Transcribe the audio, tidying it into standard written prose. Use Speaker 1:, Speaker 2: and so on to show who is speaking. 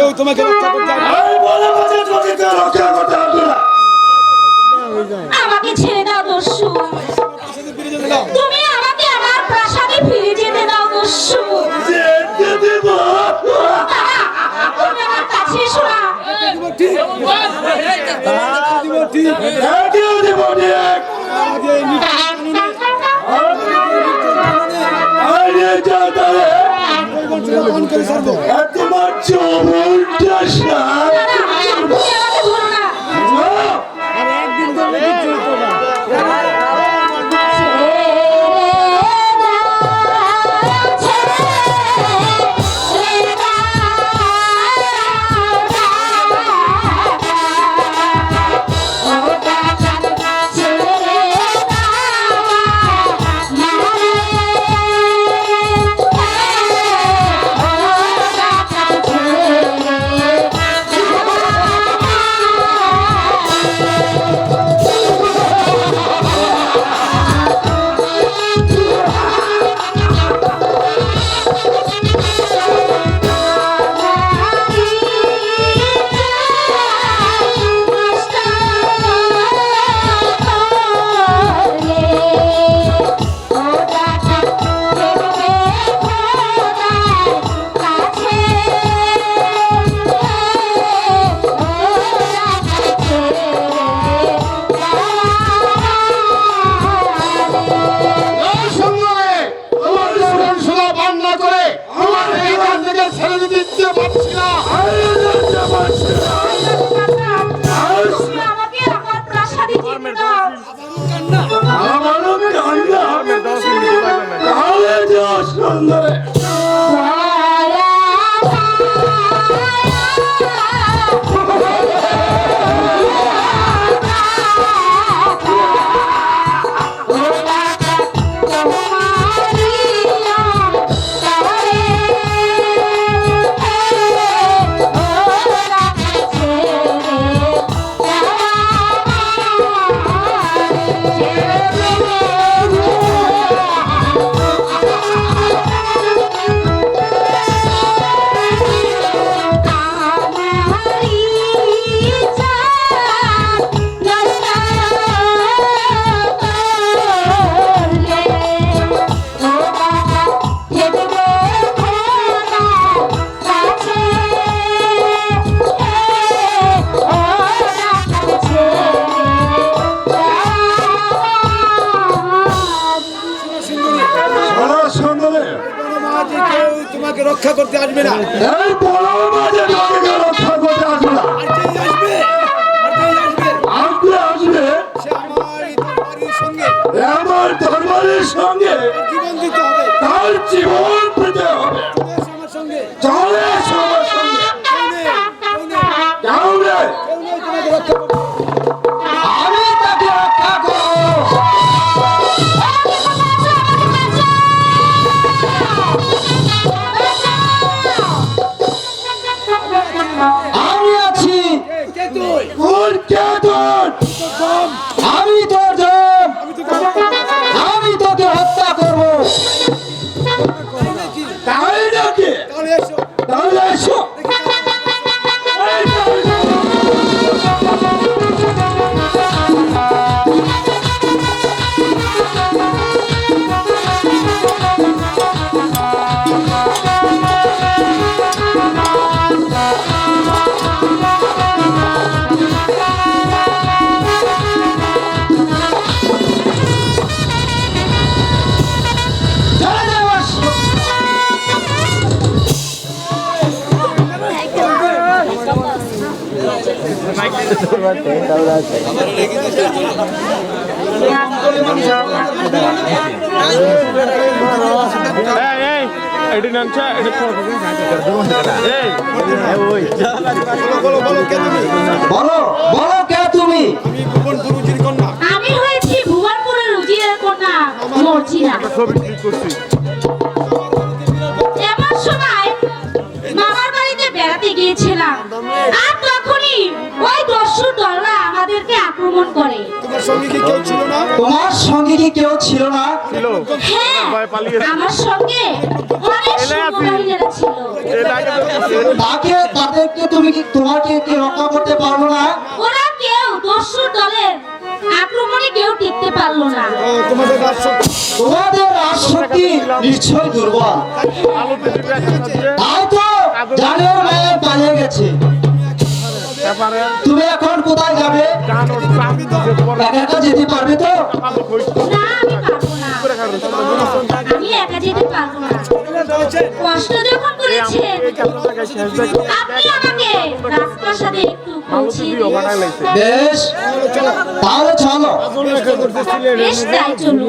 Speaker 1: কেউ তোমাকে রক্ষা করতে পারবে না।
Speaker 2: এই বলে বাজে তোকে কেউ রক্ষা করতে পারবে না।
Speaker 3: আমাকে ছেড়ে দাও দস্যু,
Speaker 1: ফিরে যেতে দাও।
Speaker 3: তুমি আমাকে আমার প্রাসাদে ফিরে যেতে দাও দস্যু।
Speaker 2: যেতে দেব।
Speaker 3: তুমি আমার কাছে এসো না।
Speaker 1: ঠিক ঠিক
Speaker 2: এটিও দেব ঠিক।
Speaker 1: আজ এই
Speaker 2: আরে যাতারে
Speaker 1: অন করে ছাড়বো।
Speaker 2: তোমার চমনটা সাপ।
Speaker 3: তুমি আমাকে ধরো না।
Speaker 1: একদিন ধরে কিচ্ছু হতো না।
Speaker 3: তুমি আমাকে আমার প্রাসাদে যেতে দাও।
Speaker 2: আমারও কান্না তাহলে যাও সুন্দরে।
Speaker 1: তোমাকে রক্ষা করতে আসবে না।
Speaker 2: এই বড় মাঝে তোকে কেউ রক্ষা করতে আসবে না।
Speaker 1: আর যেই আসবে,
Speaker 2: আসবে আসবে
Speaker 1: সে আমার এই দরবারের সঙ্গে
Speaker 2: আমার দরবারের সঙ্গে
Speaker 1: জীবন দিতে হবে।
Speaker 2: তার জীবন পেতে হবে।
Speaker 1: চলে এসো আমার সঙ্গে।
Speaker 2: চলে এসো আমার সঙ্গে।
Speaker 1: কেউ নেই, কেউ নেই,
Speaker 2: কেউ নেই।
Speaker 1: কেউ নেই তোমাকে রক্ষা করতে।
Speaker 2: আমি তাকে রক্ষা করবো। আমি আছি।
Speaker 1: কে তুই?
Speaker 2: কোন কে তোর?
Speaker 1: দম,
Speaker 2: আমি তোর জম।
Speaker 1: আমি তোকে রক্ষা করতে
Speaker 2: আমি তোকে হত্যা করবো।
Speaker 1: পারি নাকি?
Speaker 2: তাই নাকি?
Speaker 1: তাহলে এসো।
Speaker 2: তাহলে এসো। বলো বলো কে তুমি?
Speaker 1: আমি ভুবনপুর উজির কন্যা।
Speaker 3: আমি হয়েছি ভুবনপুরের উজিরের কন্যা মর্জিনা। এমন সময় মামার বাড়িতে বেড়াতে গিয়েছিলাম, আর তখনই ওই দস্যুর দলরা আমাদেরকে আক্রমণ আক্রমণ করে।
Speaker 1: তোমার সঙ্গে কি কেউ ছিল না?
Speaker 4: তোমার সঙ্গে কি কেউ ছিল না?
Speaker 3: হ্যাঁ, আমার সঙ্গে অনেক সৈন্যবাহিনীরা ছিল।
Speaker 4: তাদেরকে তোমাকে কি রক্ষা করতে পারলো না?
Speaker 3: ওরা কেউ দস্যুর দলের আক্রমণে কেউ টিকতে পারলো না।
Speaker 1: ও, তোমাদের রাষ্ট্র
Speaker 4: তোমাদের রাজশক্তি নিশ্চয় দুর্বল, তাই তো জানের মায়ের পালিয়ে গেছে। তুমি এখন কোথায় যাবে? একা একা যেতে পারবে তো?
Speaker 3: না, আমি পারবো না। আমি একা যেতে পারবো না। কষ্ট যখন করেছেন, আপনি আমাকে রাজপ্রাসাদে একটু পৌঁছে দিন।
Speaker 4: বেশ, তাহলে চলো।
Speaker 3: বেশ, তাই চলুন।